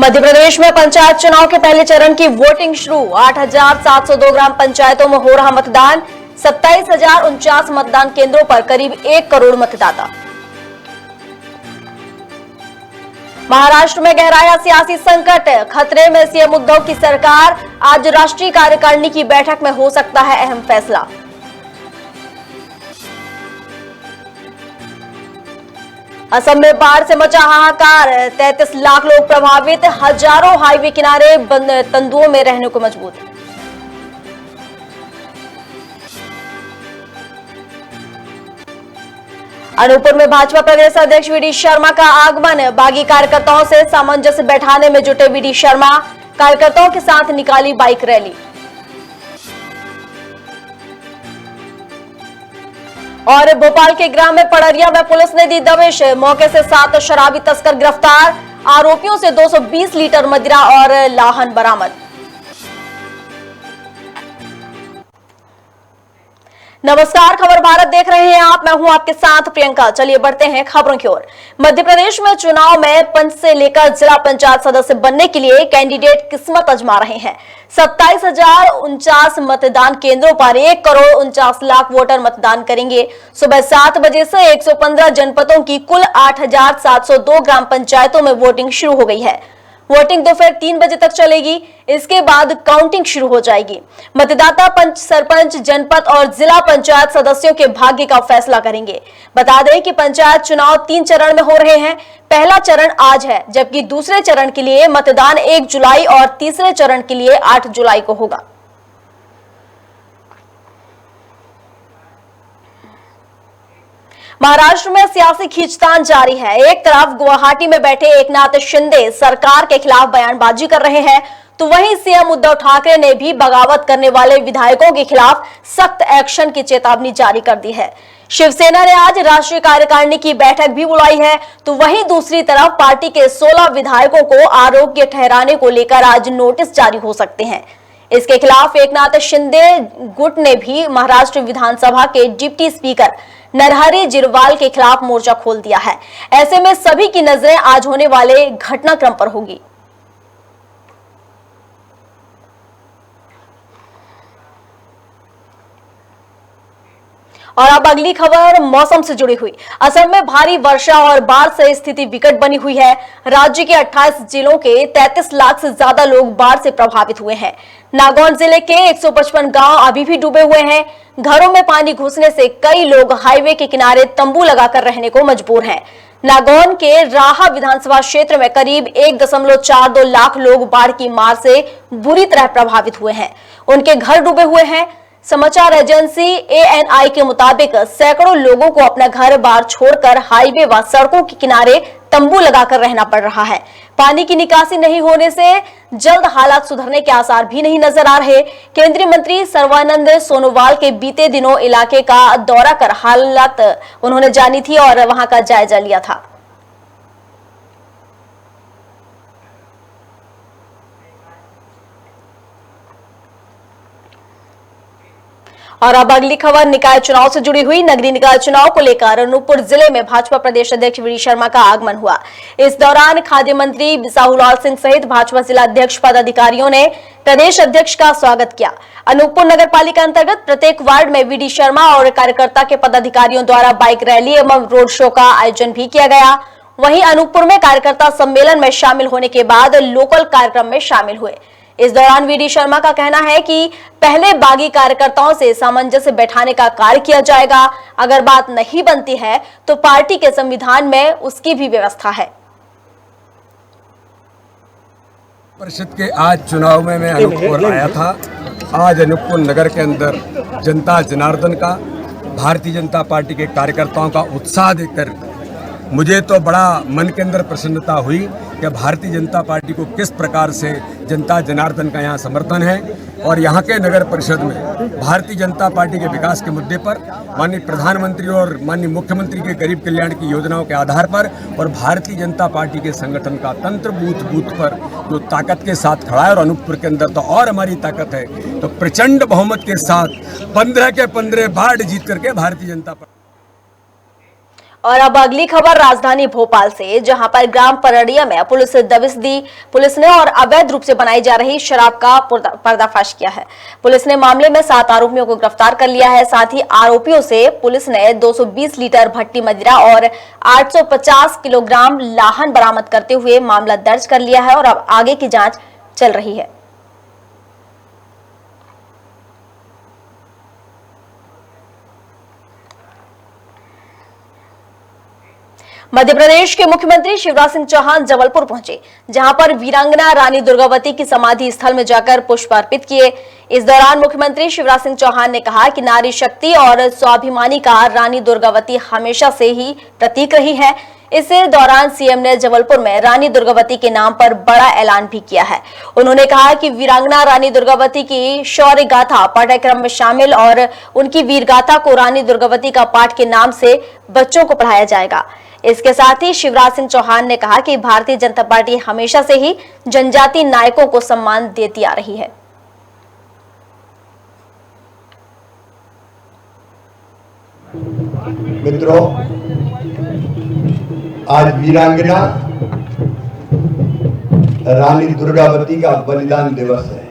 मध्य प्रदेश में पंचायत चुनाव के पहले चरण की वोटिंग शुरू। 8,702 ग्राम पंचायतों में हो रहा मतदान। 27,049 मतदान केंद्रों पर करीब 1 करोड़ मतदाता। महाराष्ट्र में गहराया सियासी संकट, खतरे में सीएम उद्धव की सरकार। आज राष्ट्रीय कार्यकारिणी की बैठक में हो सकता है अहम फैसला। असम में बाढ़ से मचा हाहाकार, 33 लाख लोग प्रभावित। हजारों हाईवे किनारे तंबुओं में रहने को मजबूर। अनूपपुर में भाजपा प्रदेश अध्यक्ष वीडी शर्मा का आगमन। बागी कार्यकर्ताओं से सामंजस्य बैठाने में जुटे वीडी शर्मा। कार्यकर्ताओं के साथ निकाली बाइक रैली। और भोपाल के ग्राम पड़रिया में पुलिस ने दी दबिश। मौके से 7 शराबी तस्कर गिरफ्तार। आरोपियों से 220 लीटर मदिरा और लाहन बरामद। नमस्कार, खबर भारत देख रहे हैं आप। मैं हूं आपके साथ प्रियंका। चलिए बढ़ते हैं खबरों की ओर। मध्य प्रदेश में चुनाव में पंच से लेकर जिला पंचायत सदस्य बनने के लिए कैंडिडेट किस्मत आजमा रहे हैं। 27,049 मतदान केंद्रों पर 1 करोड़ 49 लाख वोटर मतदान करेंगे। सुबह 7 बजे से 115 जनपदों की कुल 8,702 ग्राम पंचायतों में वोटिंग शुरू हो गई है। वोटिंग दोपहर 3 बजे तक चलेगी। इसके बाद काउंटिंग शुरू हो जाएगी। मतदाता पंच, सरपंच, जनपद और जिला पंचायत सदस्यों के भाग्य का फैसला करेंगे। बता दें कि पंचायत चुनाव 3 चरण में हो रहे हैं। पहला चरण आज है, जबकि दूसरे चरण के लिए मतदान 1 जुलाई और तीसरे चरण के लिए 8 जुलाई को होगा। महाराष्ट्र में सियासी खींचतान जारी है। एक तरफ गुवाहाटी में बैठे एकनाथ शिंदे सरकार के खिलाफ बयानबाजी कर रहे हैं, तो वहीं सीएम उद्धव ठाकरे ने भी बगावत करने वाले विधायकों के खिलाफ सख्त एक्शन की चेतावनी जारी कर दी है। शिवसेना ने आज राष्ट्रीय कार्यकारिणी की बैठक भी बुलाई है, तो वहीं दूसरी तरफ पार्टी के 16 विधायकों को अयोग्य ठहराने को लेकर आज नोटिस जारी हो सकते हैं। इसके खिलाफ एकनाथ शिंदे गुट ने भी महाराष्ट्र विधानसभा के डिप्टी स्पीकर नरहरी जिरवाल के खिलाफ मोर्चा खोल दिया है। ऐसे में सभी की नजरें आज होने वाले घटनाक्रम पर होगी। और अब अगली खबर मौसम से जुड़ी हुई। असम में भारी वर्षा और बाढ़ से स्थिति विकट बनी हुई है। राज्य के 28 जिलों के 33 लाख से ज्यादा लोग बाढ़ से प्रभावित हुए हैं। नागौन जिले के 155 गांव अभी भी डूबे हुए हैं। घरों में पानी घुसने से कई लोग हाईवे के किनारे तंबू लगाकर रहने को मजबूर हैं। नागौन के राहा विधानसभा क्षेत्र में करीब 1.42 लाख लोग बाढ़ की मार से बुरी तरह प्रभावित हुए हैं। उनके घर डूबे हुए हैं। समाचार एजेंसी ANI के मुताबिक सैकड़ों लोगों को अपना घर बार छोड़कर हाईवे व सड़कों के किनारे तंबू लगाकर रहना पड़ रहा है। पानी की निकासी नहीं होने से जल्द हालात सुधरने के आसार भी नहीं नजर आ रहे। केंद्रीय मंत्री सर्बानंद सोनोवाल के बीते दिनों इलाके का दौरा कर हालात उन्होंने जानी थी और वहां का जायजा लिया था। और अब अगली खबर निकाय चुनाव से जुड़ी हुई। नगरीय निकाय चुनाव को लेकर अनूपपुर जिले में भाजपा प्रदेश अध्यक्ष वीडी शर्मा का आगमन हुआ। इस दौरान खाद्य मंत्री बिसाहुलाल सिंह सहित भाजपा जिला अध्यक्ष पदाधिकारियों ने प्रदेश अध्यक्ष का स्वागत किया। अनूपपुर नगर पालिका अंतर्गत प्रत्येक वार्ड में वीडी शर्मा और कार्यकर्ता के पदाधिकारियों द्वारा बाइक रैली एवं रोड शो का आयोजन भी किया गया। वहीं अनूपपुर में कार्यकर्ता सम्मेलन में शामिल होने के बाद लोकल कार्यक्रम में शामिल हुए। इस दौरान वीडी शर्मा का कहना है कि पहले बागी कार्यकर्ताओं से सामंजस्य बैठाने का कार्य किया जाएगा। अगर बात नहीं बनती है तो पार्टी के संविधान में उसकी भी व्यवस्था है। परिषद के आज चुनाव में मैं अनूपपुर आया था। आज अनूपपुर नगर के अंदर जनता जनार्दन का, भारतीय जनता पार्टी के कार्यकर्ताओं का उत्साह देखकर मुझे तो बड़ा मन के अंदर प्रसन्नता हुई कि भारतीय जनता पार्टी को किस प्रकार से जनता जनार्दन का यहाँ समर्थन है। और यहाँ के नगर परिषद में भारतीय जनता पार्टी के विकास के मुद्दे पर माननीय प्रधानमंत्री और माननीय मुख्यमंत्री के गरीब कल्याण की योजनाओं के आधार पर और भारतीय जनता पार्टी के संगठन का तंत्र बूथ बूथ पर जो ताकत के साथ खड़ा है, और अनूपपुर के अंदर तो और हमारी ताकत है, तो प्रचंड बहुमत के साथ 15 के 15 वार्ड जीत करके भारतीय जनता पार्टी। और अब अगली खबर राजधानी भोपाल से, जहां पर ग्राम परडिया में पुलिस ने दबिश दी। पुलिस ने और अवैध रूप से बनाई जा रही शराब का पर्दाफाश किया है। पुलिस ने मामले में 7 आरोपियों को गिरफ्तार कर लिया है। साथ ही आरोपियों से पुलिस ने 220 लीटर भट्टी मदिरा और 850 किलोग्राम लाहन बरामद करते हुए मामला दर्ज कर लिया है और अब आगे की जांच चल रही है। मध्य प्रदेश के मुख्यमंत्री शिवराज सिंह चौहान जबलपुर पहुंचे, जहां पर वीरांगना रानी दुर्गावती की समाधि स्थल में जाकर पुष्प अर्पित किए। इस दौरान मुख्यमंत्री शिवराज सिंह चौहान ने कहा कि नारी शक्ति और स्वाभिमानी का रानी दुर्गावती हमेशा से ही प्रतीक रही है। इस दौरान सीएम ने जबलपुर में रानी दुर्गावती के नाम पर बड़ा ऐलान भी किया है। उन्होंने कहा कि वीरांगना रानी दुर्गावती की शौर्य गाथा पाठ्यक्रम में शामिल और उनकी वीर गाथा को रानी दुर्गावती का पाठ के नाम से बच्चों को पढ़ाया जाएगा। इसके साथ ही शिवराज सिंह चौहान ने कहा कि भारतीय जनता पार्टी हमेशा से ही जनजाति नायकों को सम्मान देती आ रही है। मित्रों, आज वीरांगना रानी दुर्गावती का बलिदान दिवस है,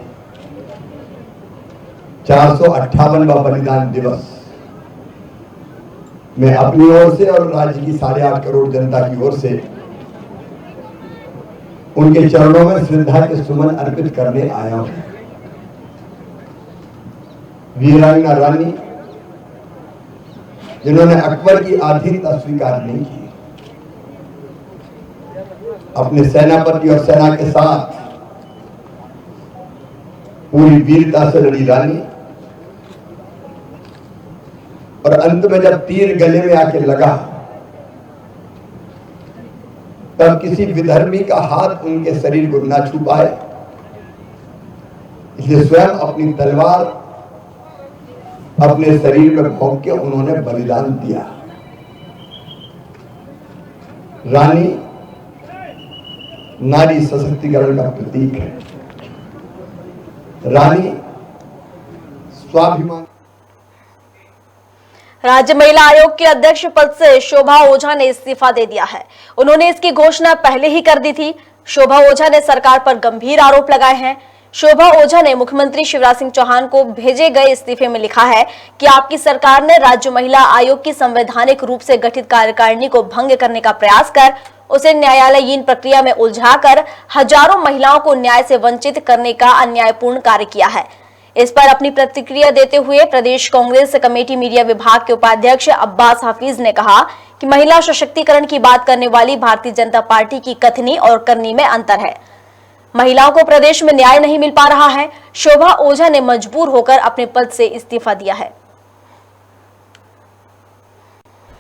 458वां बलिदान दिवस। मैं अपनी ओर से और राज्य की 8.5 करोड़ जनता की ओर से उनके चरणों में श्रद्धा के सुमन अर्पित करने आया हूं। वीरांगना रानी, जिन्होंने अकबर की आधीनता स्वीकार नहीं की, अपने सेनापति और सेना के साथ पूरी वीरता से लड़ी रानी, और अंत में जब तीर गले में आके लगा तब किसी विधर्मी का हाथ उनके शरीर को ना छू पाए, इसलिए स्वयं अपनी तलवार अपने शरीर में भोंक के उन्होंने बलिदान दिया। रानी नारी सशक्तिकरण का प्रतीक है। रानी स्वाभिमान। राज्य महिला आयोग के अध्यक्ष पद से शोभा ओझा ने इस्तीफा दे दिया है। उन्होंने इसकी घोषणा पहले ही कर दी थी। शोभा ओझा ने सरकार पर गंभीर आरोप लगाए हैं। शोभा ओझा ने मुख्यमंत्री शिवराज सिंह चौहान को भेजे गए इस्तीफे में लिखा है कि आपकी सरकार ने राज्य महिला आयोग की संवैधानिक रूप से गठित कार्यकारिणी को भंग करने का प्रयास कर उसे न्यायालयीन प्रक्रिया में उलझाकर हजारों महिलाओं को न्याय से वंचित करने का अन्यायपूर्ण कार्य किया है। इस पर अपनी प्रतिक्रिया देते हुए प्रदेश कांग्रेस कमेटी मीडिया विभाग के उपाध्यक्ष अब्बास हफीज ने कहा कि महिला सशक्तिकरण की बात करने वाली भारतीय जनता पार्टी की कथनी और करनी में अंतर है। महिलाओं को प्रदेश में न्याय नहीं मिल पा रहा है। शोभा ओझा ने मजबूर होकर अपने पद से इस्तीफा दिया है।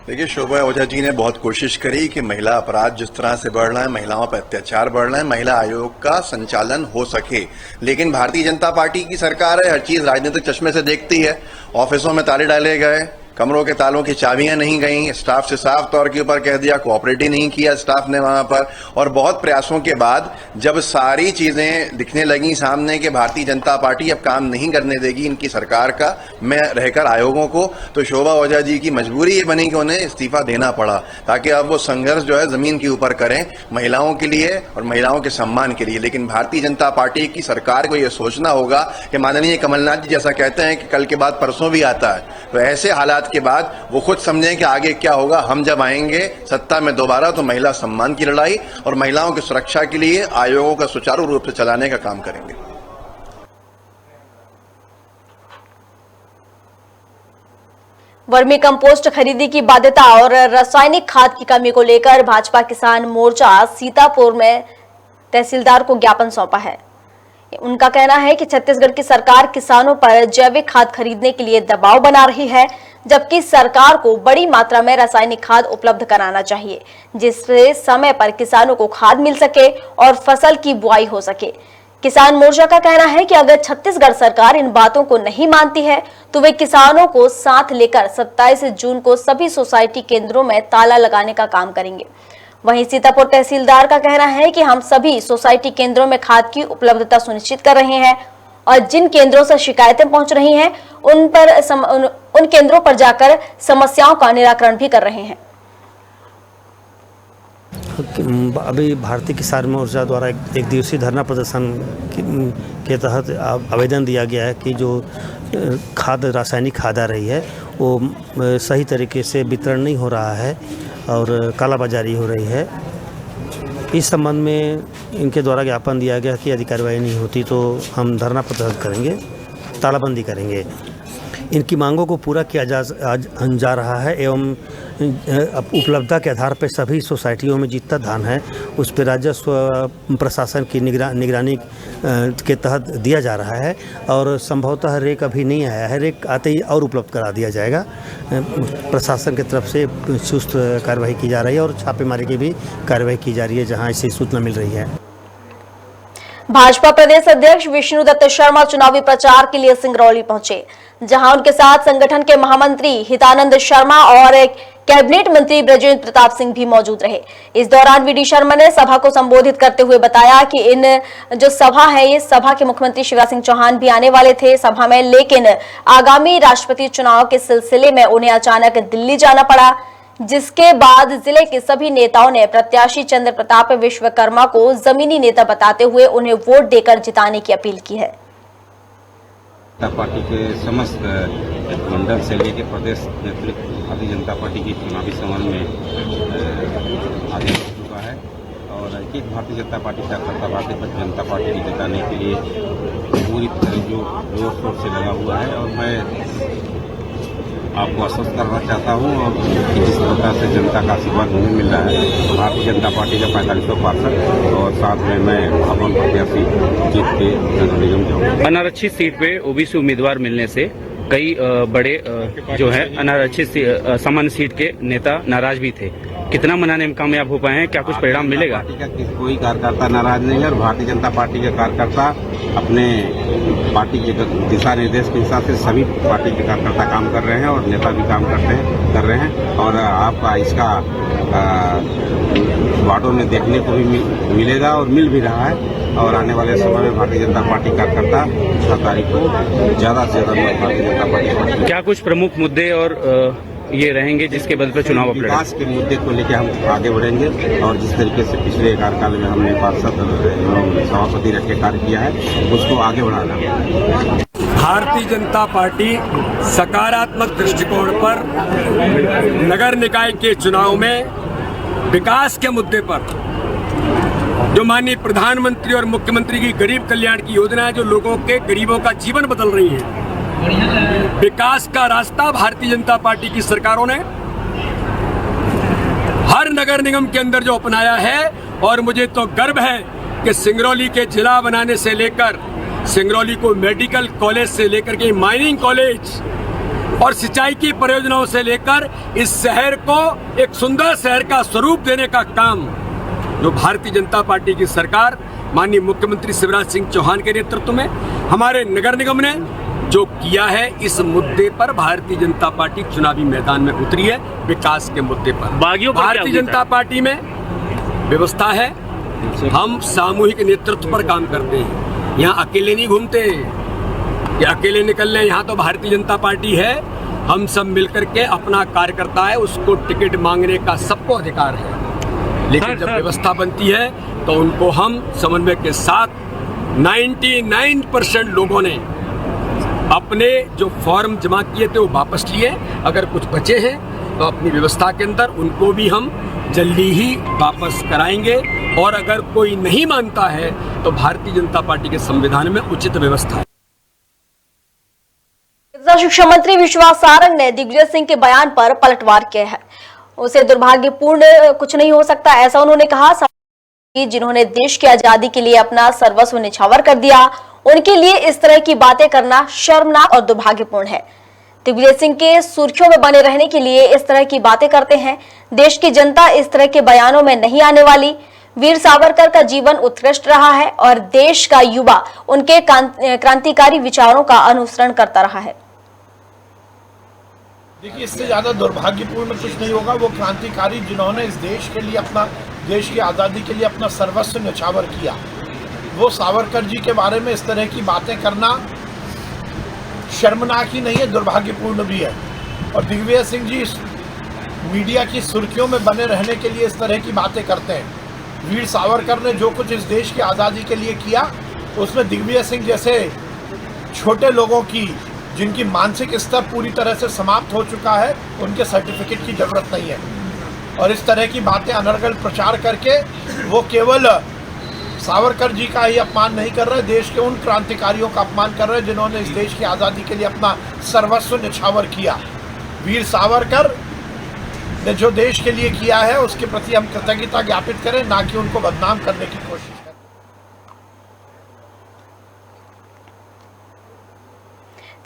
देखिए, शोभा ओझा जी ने बहुत कोशिश करी कि महिला अपराध जिस तरह से बढ़ रहा है, महिलाओं पर अत्याचार बढ़ रहा है, महिला आयोग का संचालन हो सके। लेकिन भारतीय जनता पार्टी की सरकार है, हर चीज राजनीतिक चश्मे से देखती है। ऑफिसों में ताले डाले गए, कमरों के तालों की चाबियां नहीं गईं, स्टाफ से साफ तौर के ऊपर कह दिया, कोऑपरेट ही नहीं किया स्टाफ ने वहां पर। और बहुत प्रयासों के बाद जब सारी चीजें दिखने लगी सामने कि भारतीय जनता पार्टी अब काम नहीं करने देगी इनकी सरकार का में रहकर आयोगों को, तो शोभा ओझा जी की मजबूरी ये बनी कि उन्हें इस्तीफा देना पड़ा, ताकि अब वो संघर्ष जो है जमीन के ऊपर करें महिलाओं के लिए और महिलाओं के सम्मान के लिए। लेकिन भारतीय जनता पार्टी की सरकार को यह सोचना होगा कि माननीय कमलनाथ जी जैसा कहते हैं कि कल के बाद परसों भी आता है, तो ऐसे हालात के बाद वो खुद समझें कि आगे क्या होगा। हम जब आएंगे सत्ता में दोबारा तो महिला सम्मान की लड़ाई और महिलाओं की सुरक्षा के लिए आयोगों का सुचारू रूप से चलाने का काम करेंगे। वर्मी कंपोस्ट खरीदी की बाध्यता और रासायनिक खाद की कमी को लेकर भाजपा किसान मोर्चा सीतापुर में तहसीलदार को ज्ञापन सौंपा है। उनका कहना है कि छत्तीसगढ़ की सरकार किसानों पर जैविक खाद खरीदने के लिए दबाव बना रही है, जबकि सरकार को बड़ी मात्रा में रासायनिक खाद उपलब्ध कराना चाहिए, जिससे समय पर किसानों को खाद मिल सके और फसल की बुआई हो सके। किसान मोर्चा का कहना है कि अगर छत्तीसगढ़ सरकार इन बातों को नहीं मानती है तो वे किसानों को साथ लेकर 27 जून को सभी सोसाइटी केंद्रों में ताला लगाने का काम करेंगे। वहीं सीतापुर तहसीलदार का कहना है कि हम सभी सोसाइटी केंद्रों में खाद की उपलब्धता सुनिश्चित कर रहे हैं और जिन केंद्रों से शिकायतें पहुंच रही हैं उन केंद्रों पर जाकर समस्याओं का निराकरण भी कर रहे हैं। अभी भारतीय किसान मोर्चा द्वारा एक दिवसीय धरना प्रदर्शन के तहत आवेदन दिया गया है कि जो रासायनिक खाद आ रही है वो सही तरीके से वितरण नहीं हो रहा है और कालाबाजारी हो रही है। इस संबंध में इनके द्वारा ज्ञापन दिया गया कि यदि कार्रवाई नहीं होती तो हम धरना प्रदर्शन करेंगे, तालाबंदी करेंगे। इनकी मांगों को पूरा किया जा रहा है एवं उपलब्धता के आधार पर सभी सोसाइटियों में जितना धान है उस पर राजस्व प्रशासन की निगरानी के तहत दिया जा रहा है और संभवतः रेक अभी नहीं आया है, रेक आते ही और उपलब्ध करा दिया जाएगा। प्रशासन की तरफ से चुस्त कार्रवाई की जा रही है और छापेमारी की भी कार्रवाई की जा रही है जहां ऐसी सूचना मिल रही है। भाजपा प्रदेश अध्यक्ष विष्णुदत्त शर्मा चुनावी प्रचार के लिए सिंगरौली पहुंचे, जहां उनके साथ संगठन के महामंत्री हितानंद शर्मा और कैबिनेट मंत्री ब्रजेंद्र प्रताप सिंह भी मौजूद रहे। इस दौरान वीडी शर्मा ने सभा को संबोधित करते हुए बताया कि इन जो सभा है ये सभा के मुख्यमंत्री शिवराज सिंह चौहान भी आने वाले थे सभा में, लेकिन आगामी राष्ट्रपति चुनाव के सिलसिले में उन्हें अचानक दिल्ली जाना पड़ा, जिसके बाद जिले के सभी नेताओं ने प्रत्याशी चंद्र प्रताप विश्वकर्मा को जमीनी नेता बताते हुए उन्हें वोट देकर जिताने की अपील की है। पार्टी के समस्त मंडल से लेकर प्रदेश नेतृत्व भारतीय जनता पार्टी की चुनावी समर में आगे बढ़ चुका है और एक भारतीय जनता पार्टी कार्यकर्ता भारतीय जनता पार्टी की जिताने के लिए पूरी तरह जोर शोर से लगा हुआ है और मैं आपको आश्वस्त करना चाहता हूँ और जिस प्रकार से जनता का आशीर्वाद मुझे मिल रहा है भारतीय जनता पार्टी का 4500 पार्षद और साथ में मैं भावन प्रत्याशी जीत के नगर निगम जाऊँगा। अनारक्षित सीट पे ओबीसी उम्मीदवार मिलने से कई बड़े जो है अनारक्षित सामान्य सीट के नेता नाराज भी थे। कितना मनाने में कामयाब हो पाए हैं, क्या कुछ परिणाम मिलेगा? पार्टी का कोई कार्यकर्ता नाराज नहीं है और भारतीय जनता पार्टी के कार्यकर्ता अपने पार्टी के दिशा निर्देश के हिसाब से सभी पार्टी के कार्यकर्ता काम कर रहे हैं और नेता भी काम कर रहे हैं और आपका इसका वार्डों में देखने को भी मिलेगा और मिल भी रहा है और आने वाले समय में भारतीय जनता पार्टी कार्यकर्ता 6 तारीख को ज्यादा से ज्यादा भारतीय जनता पार्टी। क्या कुछ प्रमुख मुद्दे और ये रहेंगे जिसके बल पर चुनाव लड़ेंगे? विकास के मुद्दे को लेकर हम आगे बढ़ेंगे और जिस तरीके से पिछले कार्यकाल में हमने पार्षद एवं सभापति रख के कार्य किया है उसको आगे बढ़ाना। भारतीय जनता पार्टी सकारात्मक दृष्टिकोण पर नगर निकाय के चुनाव में विकास के मुद्दे पर जो माननीय प्रधानमंत्री और मुख्यमंत्री की गरीब कल्याण की योजना है जो लोगों के गरीबों का जीवन बदल रही है, विकास का रास्ता भारतीय जनता पार्टी की सरकारों ने हर नगर निगम के अंदर जो अपनाया है और मुझे तो गर्व है कि सिंगरौली के जिला बनाने से लेकर सिंगरौली को मेडिकल कॉलेज से लेकर के माइनिंग कॉलेज और सिंचाई की परियोजनाओं से लेकर इस शहर को एक सुंदर शहर का स्वरूप देने का काम जो भारतीय जनता पार्टी की सरकार माननीय मुख्यमंत्री शिवराज सिंह चौहान के नेतृत्व में हमारे नगर निगम ने जो किया है, इस मुद्दे पर भारतीय जनता पार्टी चुनावी मैदान में उतरी है। विकास के मुद्दे पर भारतीय जनता पार्टी में व्यवस्था है, हम सामूहिक नेतृत्व पर काम करते हैं। यहाँ अकेले नहीं घूमते कि अकेले निकल रहे, यहाँ तो भारतीय जनता पार्टी है, हम सब मिलकर के अपना कार्यकर्ता है उसको टिकट मांगने का सबको अधिकार है, लेकिन जब व्यवस्था बनती है तो उनको हम समन्वय के साथ 99% लोगों ने अपने जो फॉर्म जमा किए थे वो वापस लिए, अगर कुछ बचे हैं तो अपनी व्यवस्था के अंदर उनको भी हम जल्दी ही वापस कराएंगे और अगर कोई नहीं मानता है तो भारतीय जनता पार्टी के संविधान में उचित व्यवस्था है। शिक्षा मंत्री विश्वास सारंग ने दिग्विजय सिंह के बयान पर पलटवार किया है, उसे दुर्भाग्यपूर्ण कुछ नहीं हो सकता ऐसा उन्होंने कहा। जिन्होंने देश की आजादी के लिए अपना सर्वस्व निछावर कर दिया उनके लिए इस तरह की बातें करना शर्मनाक और दुर्भाग्यपूर्ण है। दिग्विजय सिंह के सुर्खियों में बने रहने के लिए इस तरह की बातें करते हैं। देश की जनता इस तरह के बयानों में नहीं आने वाली। वीर सावरकर का जीवन उत्कृष्ट रहा है और देश का युवा उनके क्रांतिकारी विचारों का अनुसरण करता रहा है। देखिए, इससे ज्यादा दुर्भाग्यपूर्ण कुछ नहीं होगा। वो क्रांतिकारी जिन्होंने इस देश के लिए अपना देश की आज़ादी के लिए अपना सर्वस्व न्यौछावर किया, वो सावरकर जी के बारे में इस तरह की बातें करना शर्मनाक ही नहीं है, दुर्भाग्यपूर्ण भी है। और दिग्विजय सिंह जी मीडिया की सुर्खियों में बने रहने के लिए इस तरह की बातें करते हैं। वीर सावरकर ने जो कुछ इस देश की आज़ादी के लिए किया, उसमें दिग्विजय सिंह जैसे छोटे लोगों की, जिनकी मानसिक स्तर पूरी तरह से समाप्त हो चुका है, उनके सर्टिफिकेट की ज़रूरत नहीं है। और इस तरह की बातें अनर्गल प्रचार करके वो केवल सावरकर जी का ही अपमान नहीं कर रहे, देश के उन क्रांतिकारियों का अपमान कर रहे जिन्होंने इस देश की आज़ादी के लिए अपना सर्वस्व न्यौछावर किया। वीर सावरकर ने जो देश के लिए किया है उसके प्रति हम कृतज्ञता ज्ञापित करें, ना कि उनको बदनाम करने की कोशिश करें।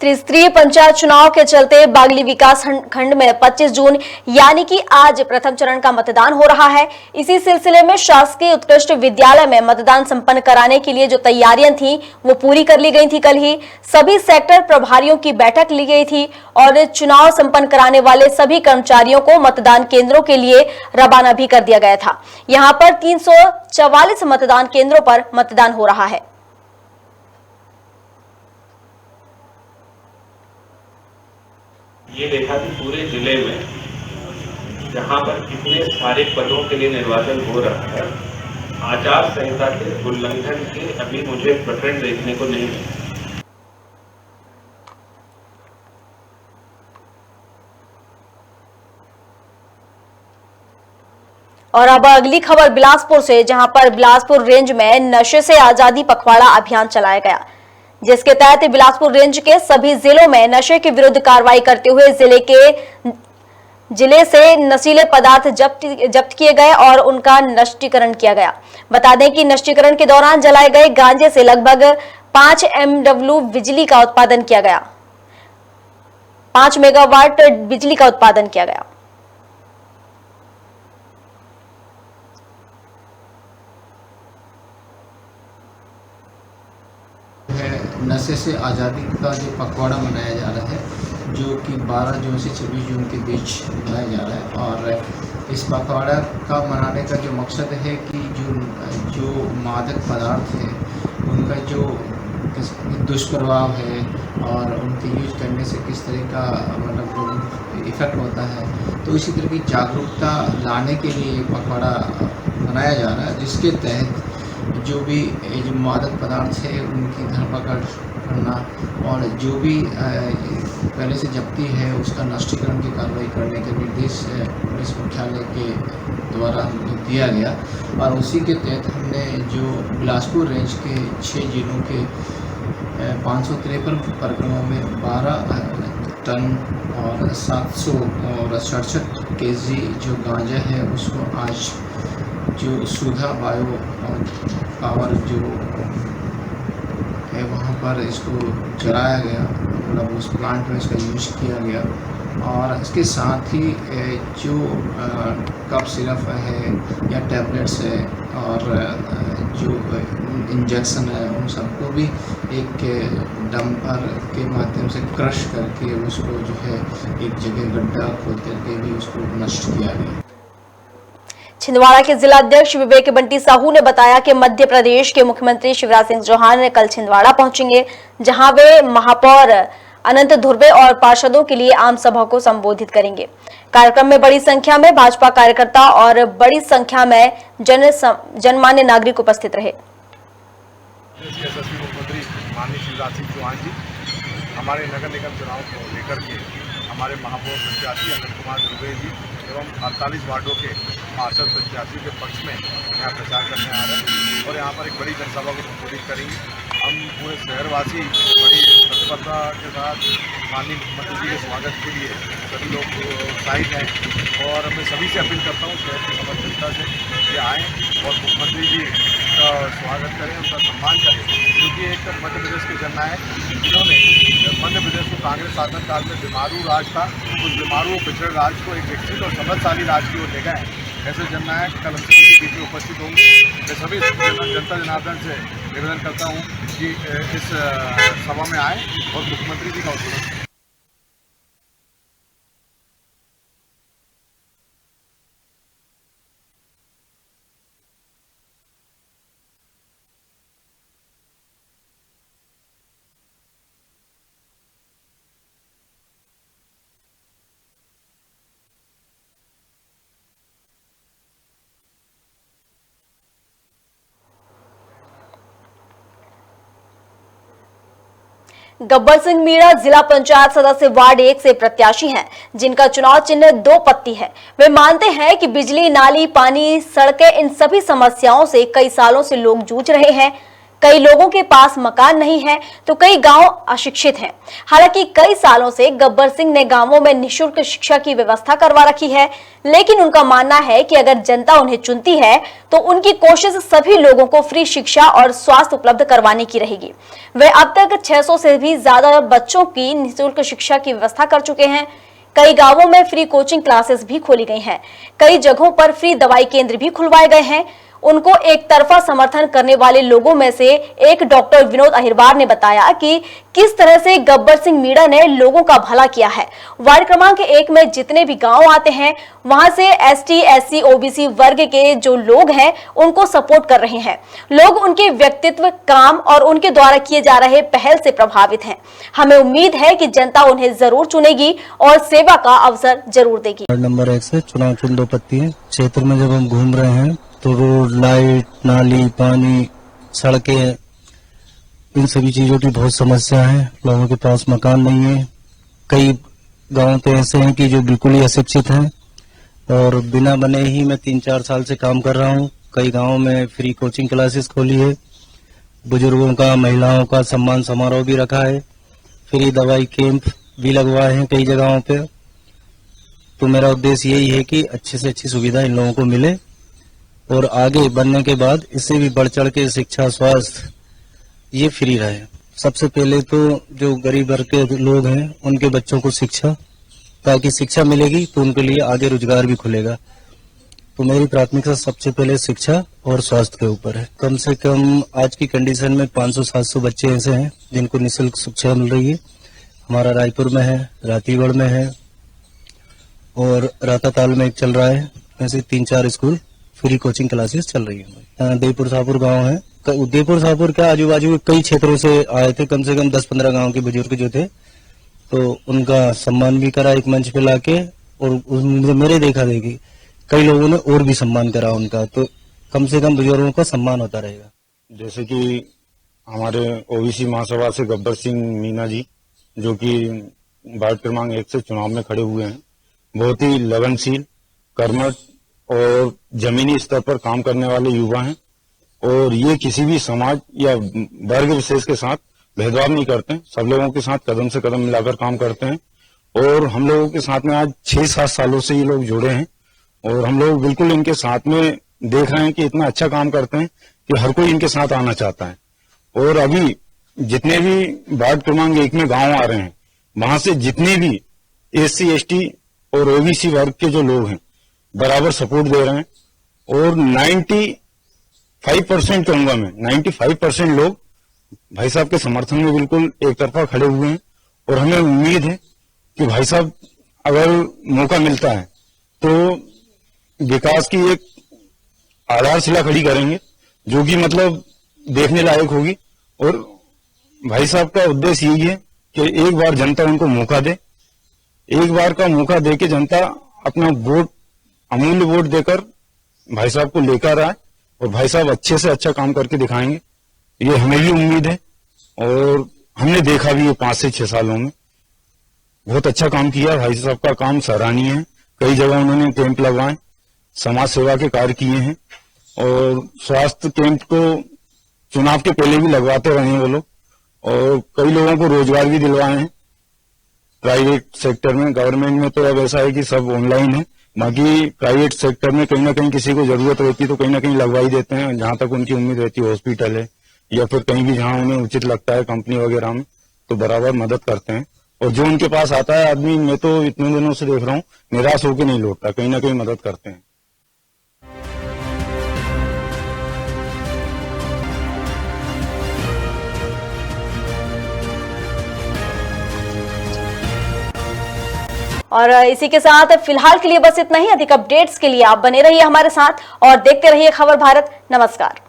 त्रिस्तरीय पंचायत चुनाव के चलते बागली विकास खंड में 25 जून यानी कि आज प्रथम चरण का मतदान हो रहा है। इसी सिलसिले में शासकीय उत्कृष्ट विद्यालय में मतदान संपन्न कराने के लिए जो तैयारियां थी वो पूरी कर ली गई थी। कल ही सभी सेक्टर प्रभारियों की बैठक ली गई थी और चुनाव संपन्न कराने वाले सभी कर्मचारियों को मतदान केंद्रों के लिए रवाना भी कर दिया गया था। यहाँ पर 344 मतदान केंद्रों पर मतदान हो रहा है। ये देखा कि पूरे जिले में जहां पर कितने सारे पदों के लिए निर्वाचन हो रहा है, आचार संहिता के उल्लंघन के अभी मुझे प्रकरण देखने को नहीं मिले। और अब अगली खबर बिलासपुर से, जहां पर बिलासपुर रेंज में नशे से आजादी पखवाड़ा अभियान चलाया गया, जिसके तहत बिलासपुर रेंज के सभी जिलों में नशे के विरुद्ध कार्रवाई करते हुए जिले से नशीले पदार्थ जब्त किए गए और उनका नष्टीकरण किया गया। बता दें कि नष्टीकरण के दौरान जलाए गए गांजे से लगभग 5 MW बिजली का उत्पादन किया गया, 5 मेगावाट बिजली का उत्पादन किया गया। नशे से आज़ादी का जो पखवाड़ा मनाया जा रहा है, जो कि 12 जून से 26 जून के बीच मनाया जा रहा है। और इस पखवाड़ा का मनाने का जो मकसद है कि जो मादक पदार्थ है उनका जो दुष्प्रभाव है और उनके यूज करने से किस तरह का मतलब इफ़ेक्ट होता है, तो इसी तरह की जागरूकता लाने के लिए ये पखवाड़ा मनाया जा रहा है, जिसके तहत जो भी जो मादक पदार्थ है उनकी धरपकड़ करना और जो भी पहले से जब्ती है उसका नष्टीकरण की कार्रवाई करने के निर्देश पुलिस मुख्यालय के द्वारा दिया गया। और उसी के तहत हमने जो बिलासपुर रेंज के 6 जिलों के 553 प्रकरणों में 12 टन और 767 kg जो गांजा है उसको आज जो सुधा बायो पावर जो है वहाँ पर इसको जलाया गया, मतलब उस प्लांट में इसका यूज किया गया। और इसके साथ ही जो कफ सिरप है या टैबलेट्स है और जो इंजेक्शन है उन सबको भी एक डंपर के माध्यम से क्रश करके उसको जो है एक जगह गड्ढा खोद करके भी उसको नष्ट किया गया। छिंदवाड़ा के जिला अध्यक्ष विवेक बंटी साहू ने बताया कि मध्य प्रदेश के मुख्यमंत्री शिवराज सिंह चौहान कल छिंदवाड़ा पहुंचेंगे, जहां वे महापौर अनंत धुर्वे और पार्षदों के लिए आम सभा को संबोधित करेंगे। कार्यक्रम में बड़ी संख्या में भाजपा कार्यकर्ता और बड़ी संख्या में जनमान्य नागरिक उपस्थित रहे। मुख्यमंत्री माननीय शिवराज सिंह चौहान जी हमारे नगर निगम चुनाव को लेकर के हमारे महापौर प्रत्याशी अनंत कुमार धुर्वे जी एवं 48 वार्डों के पार्षद प्रत्याशी के पक्ष में यहाँ प्रचार करने आ रहे हैं और यहाँ पर एक बड़ी जनसभा को संबोधित करेंगे। हम पूरे शहरवासी बड़ी प्रतिबद्धता के साथ माननीय मुख्यमंत्री जी के स्वागत के लिए सभी लोग उत्साहित हैं और मैं सभी से अपील करता हूँ शहर की समस्त जनता से कि आएँ और मुख्यमंत्री जी का स्वागत करें, उनका सम्मान करें, क्योंकि एक मध्य प्रदेश के जननायक जिन्होंने मध्य प्रदेश को कांग्रेस शासन काल में बीमारू राज था, उस बीमारू पिछड़े राज को एक विकसित और समृद्धशाली राज की ओर ले गए। ऐसे जननायक कल हम सभी के बीच में उपस्थित होंगे। मैं सभी जनता जनार्दन से निवेदन करता हूँ कि इस सभा में आए और मुख्यमंत्री जी का उद्घाटन करें। गब्बर सिंह मीणा जिला पंचायत सदस्य वार्ड 1 से प्रत्याशी हैं, जिनका चुनाव चिन्ह 2 पत्ती है। वे मानते हैं कि बिजली, नाली, पानी, सड़कें, इन सभी समस्याओं से कई सालों से लोग जूझ रहे हैं। कई लोगों के पास मकान नहीं है तो कई गांव अशिक्षित हैं। हालांकि कई सालों से गब्बर सिंह ने गांवों में निःशुल्क शिक्षा की व्यवस्था करवा रखी है, लेकिन उनका मानना है कि अगर जनता उन्हें चुनती है तो उनकी कोशिश सभी लोगों को फ्री शिक्षा और स्वास्थ्य उपलब्ध करवाने की रहेगी। वे अब तक 600 से भी ज्यादा बच्चों की निःशुल्क शिक्षा की व्यवस्था कर चुके हैं। कई गांवों में फ्री कोचिंग क्लासेस भी खोली गई हैं। कई जगहों पर फ्री दवाई केंद्र भी खुलवाए गए हैं। उनको एक तरफा समर्थन करने वाले लोगों में से एक डॉक्टर विनोद अहिरबार ने बताया कि किस तरह से गब्बर सिंह मीणा ने लोगों का भला किया है। वार्ड क्रमांक 1 में जितने भी गांव आते हैं वहां से ST, SC, OBC वर्ग के जो लोग हैं उनको सपोर्ट कर रहे हैं। लोग उनके व्यक्तित्व, काम और उनके द्वारा किए जा रहे पहल से प्रभावित हैं। हमें उम्मीद है कि जनता उन्हें जरूर चुनेगी और सेवा का अवसर जरूर देगी। वार्ड नंबर 1 से चुनाव चिन्ह 2 पत्ती है। क्षेत्र में जब हम घूम रहे हैं तो रोड, लाइट, नाली, पानी, सड़कें, इन सभी चीजों की बहुत समस्या है। लोगों के पास मकान नहीं है। कई गांव तो ऐसे हैं कि जो बिल्कुल ही अशिक्षित हैं और बिना बने ही मैं 3-4 साल से काम कर रहा हूं। कई गांवों में फ्री कोचिंग क्लासेस खोली है। बुजुर्गों का, महिलाओं का सम्मान समारोह भी रखा है। फ्री दवाई कैंप भी लगवाए हैं कई जगहों पे। तो मेरा उद्देश्य यही है कि अच्छी से अच्छी सुविधा इन लोगों को मिले और आगे बनने के बाद इससे भी बढ़ चढ़ के शिक्षा, स्वास्थ्य ये फ्री रहे। सबसे पहले तो जो गरीब वर्ग के लोग हैं उनके बच्चों को शिक्षा, ताकि शिक्षा मिलेगी तो उनके लिए आगे रोजगार भी खुलेगा। तो मेरी प्राथमिकता सबसे पहले शिक्षा और स्वास्थ्य के ऊपर है। कम से कम आज की कंडीशन में 500-700 बच्चे ऐसे हैं जिनको निःशुल्क शिक्षा मिल रही है। हमारा रायपुर में है, रातीगढ़ में है और राताताल में एक चल रहा है। ऐसे 3-4 स्कूल फ्री कोचिंग क्लासेस चल रही है। देवपुर शाहपुर गांव है। देवपुर शाहपुर के आजू बाजू के कई क्षेत्रों से आए थे, कम से कम 10-15 गांव के बुजुर्ग जो थे, तो उनका सम्मान भी करा एक मंच पे लाके। और मेरे देखा देखी कई लोगों ने और भी सम्मान करा उनका। तो कम से कम बुजुर्गों का सम्मान होता रहेगा। जैसे कि हमारे OBC महासभा से गब्बर सिंह मीणा जी, जो कि वार्ड क्रमांक 1 से चुनाव में खड़े हुए हैं, बहुत ही लगनशील, कर्मठ और जमीनी स्तर पर काम करने वाले युवा हैं। और ये किसी भी समाज या वर्ग विशेष के साथ भेदभाव नहीं करते हैं। सब लोगों के साथ कदम से कदम मिलाकर काम करते हैं। और हम लोगों के साथ में आज 6-7 सालों से ये लोग जुड़े हैं और हम लोग बिल्कुल इनके साथ में देख रहे हैं कि इतना अच्छा काम करते हैं कि हर कोई इनके साथ आना चाहता है। और अभी जितने भी वार्ड क्रमांक 1 में गांव आ रहे हैं, वहां से जितने भी SC, ST और OBC वर्ग के जो लोग हैं बराबर सपोर्ट दे रहे हैं। और 95% कहूंगा मैं, 95% लोग भाई साहब के समर्थन में बिल्कुल एक तरफा खड़े हुए हैं। और हमें उम्मीद है कि भाई साहब अगर मौका मिलता है तो विकास की एक आधारशिला खड़ी करेंगे, जो कि मतलब देखने लायक होगी। और भाई साहब का उद्देश्य यही है कि एक बार जनता उनको मौका दे, एक बार का मौका दे के जनता अपना वोट, अमूल्य वोट देकर भाई साहब को लेकर आए और भाई साहब अच्छे से अच्छा काम करके दिखाएंगे। ये हमें भी उम्मीद है और हमने देखा भी ये 5 से 6 सालों में बहुत अच्छा काम किया। भाई साहब का काम सराहनीय है। कई जगह उन्होंने कैंप लगवाए, समाज सेवा के कार्य किए हैं और स्वास्थ्य कैंप को चुनाव के पहले भी लगवाते रहे हैं वो लोग। और कई लोगों को रोजगार भी दिलवाए हैं प्राइवेट सेक्टर में। गवर्नमेंट में तो अब ऐसा है कि सब ऑनलाइन है, बाकी प्राइवेट सेक्टर में कहीं ना कहीं किसी को जरूरत रहती है तो कहीं ना कहीं लगवा ही देते हैं। जहां तक उनकी उम्मीद रहती है, हॉस्पिटल है या फिर कहीं भी जहां उन्हें उचित लगता है कंपनी वगैरह में, तो बराबर मदद करते हैं। और जो उनके पास आता है आदमी, मैं तो इतने दिनों से देख रहा हूँ, निराश होकर नहीं लौटता, कहीं ना कहीं मदद करते हैं। और इसी के साथ फिलहाल के लिए बस इतना ही। अधिक अपडेट्स के लिए आप बने रहिए हमारे साथ और देखते रहिए खबर भारत। नमस्कार।